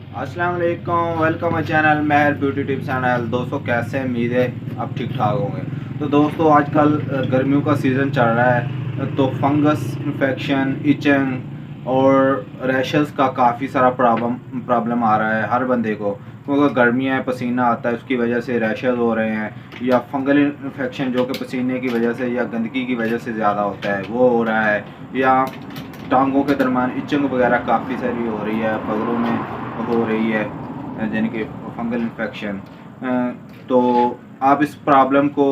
अस्सलाम वालेकुम, welcome my channel Mehar beauty tips channel. दोस्तों कैसे हैं? उम्मीद है आप ठीक ठाक होंगे। तो दोस्तों आजकल गर्मियों का सीज़न चल रहा है, तो फंगस इन्फेक्शन, इचिंग और रैशेस का काफ़ी सारा प्रॉब्लम आ रहा है हर बंदे को। क्योंकि गर्मियाँ है, पसीना आता है, उसकी वजह से रैशेस हो रहे हैं, या फंगल इन्फेक्शन जो कि पसीने की वजह से या गंदगी की वजह से ज़्यादा होता है वो हो रहा है, या टांगों के दरमियान इचिंग वगैरह काफ़ी सारी हो रही है, पगड़ों में हो रही है, यानी कि फंगल इन्फेक्शन। तो आप इस प्रॉब्लम को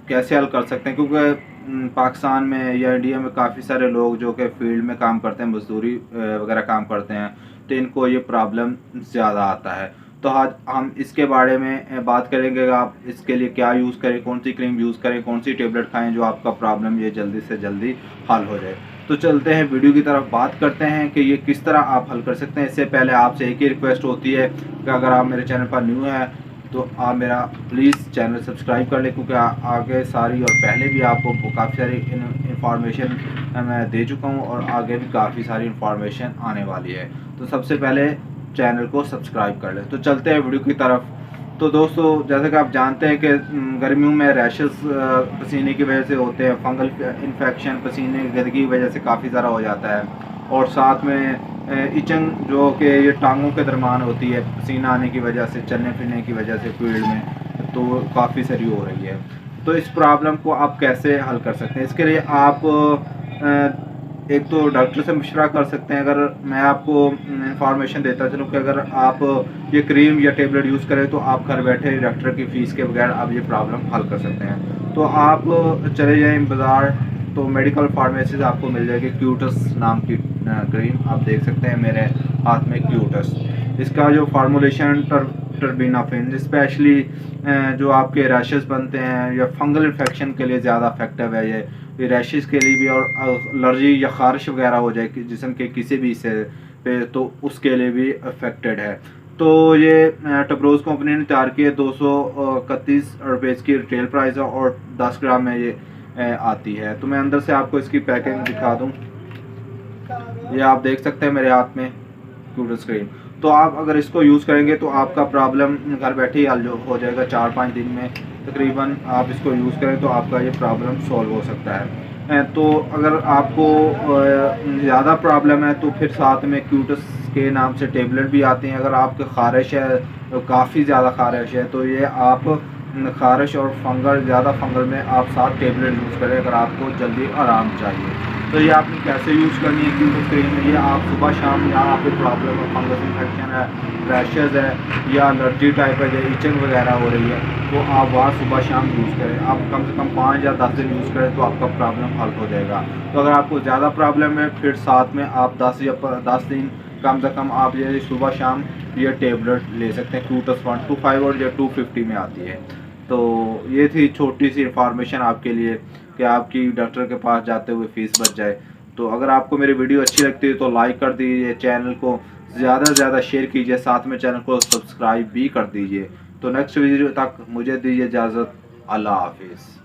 कैसे हल कर सकते हैं? क्योंकि पाकिस्तान में या इंडिया में काफ़ी सारे लोग जो कि फील्ड में काम करते हैं, मजदूरी वगैरह काम करते हैं, तो इनको ये प्रॉब्लम ज़्यादा आता है। तो आज हम इसके बारे में बात करेंगे कि आप इसके लिए क्या यूज़ करें, कौन सी क्रीम यूज़ करें, कौन सी टेबलेट खाएं जो आपका प्रॉब्लम ये जल्दी से जल्दी हल हो जाए। तो चलते हैं वीडियो की तरफ, बात करते हैं कि ये किस तरह आप हल कर सकते हैं। इससे पहले आपसे एक ही रिक्वेस्ट होती है कि अगर आप मेरे चैनल पर न्यू हैं तो आप मेरा प्लीज़ चैनल सब्सक्राइब कर लें, क्योंकि आगे सारी और पहले भी आपको काफ़ी सारी इंफॉर्मेशन मैं दे चुका हूँ और आगे भी काफ़ी सारी इंफॉर्मेशन आने वाली है। तो सबसे पहले चैनल को सब्सक्राइब कर लें। तो चलते हैं वीडियो की तरफ। तो दोस्तों जैसे कि आप जानते हैं कि गर्मियों में रैशेस पसीने की वजह से होते हैं, फंगल इन्फेक्शन पसीने की गंदगी की वजह से काफ़ी ज़्यादा हो जाता है, और साथ में इचंग जो कि ये टांगों के दरमियान होती है पसीना आने की वजह से, चलने फिरने की वजह से फील्ड में, तो काफ़ी सारी हो रही है। तो इस प्रॉब्लम को आप कैसे हल कर सकते हैं? इसके लिए आप एक तो डॉक्टर से मशवरा कर सकते हैं। अगर मैं आपको इंफॉर्मेशन देता चलूँ कि अगर आप ये क्रीम या टेबलेट यूज़ करें तो आप घर बैठे डॉक्टर की फ़ीस के बगैर आप ये प्रॉब्लम हल कर सकते हैं। तो आप चले जाएँ बाज़ार, तो मेडिकल फार्मेसी से आपको मिल जाएगी क्यूटस नाम की क्रीम। आप देख सकते हैं मेरे हाथ में क्यूटस, इसका जो फार्मूलेशन टर्बिनाफिन स्पेशली जो आपके रैशेस बनते हैं या फंगल इन्फेक्शन के लिए ज़्यादा इफेक्टिव है। ये रैशेस के लिए भी, और एलर्जी या ख़ारिश वगैरह हो जाए कि जिस्म के किसी भी हिस्से पे, तो उसके लिए भी अफेक्टेड है। तो ये टब्रोज़ कंपनी ने तैयार की है, 231 रुपये की रिटेल प्राइस है और 10 ग्राम में ये आती है। तो मैं अंदर से आपको इसकी पैकिंग दिखा दूँ। ये आप देख सकते हैं मेरे हाथ में क्यूटर स्क्रीन। तो आप अगर इसको यूज़ करेंगे तो आपका प्रॉब्लम घर बैठे ही हल हो जाएगा। 4-5 दिन में तकरीबन आप इसको यूज़ करें तो आपका ये प्रॉब्लम सॉल्व हो सकता है। तो अगर आपको ज़्यादा प्रॉब्लम है तो फिर साथ में क्यूटस के नाम से टेबलेट भी आती हैं। अगर आपके ख़ारिश है, तो काफ़ी ज़्यादा ख़ारिश है, तो ये आप ख़ारिश और फंगल, ज़्यादा फंगल में आप 7 टेबलेट यूज़ करें अगर आपको जल्दी आराम चाहिए। तो ये आपने कैसे यूज़ करनी है क्यूटस क्रीम में? ये आप सुबह शाम, या आपको प्रॉब्लम है, फंगस इन्फेक्शन है, रैशेज़ है, या एलर्जी टाइप है, जो इचिंग वगैरह हो रही है, तो आप वहाँ सुबह शाम यूज़ करें। आप कम से कम 5 या 10 दिन यूज़ करें तो आपका प्रॉब्लम हल हो जाएगा। तो अगर आपको ज़्यादा प्रॉब्लम है फिर साथ में आप 10 दिन कम से कम आप ये सुबह शाम ये टेबलेट ले सकते हैं। क्यूटस 125 और या 250 में आती है। तो ये थी छोटी सी इंफॉर्मेशन आपके लिए कि आपकी डॉक्टर के पास जाते हुए फ़ीस बच जाए। तो अगर आपको मेरी वीडियो अच्छी लगती है तो लाइक कर दीजिए, चैनल को ज़्यादा से ज़्यादा शेयर कीजिए, साथ में चैनल को सब्सक्राइब भी कर दीजिए। तो नेक्स्ट वीडियो तक मुझे दीजिए इजाज़त। अल्लाह हाफिज़।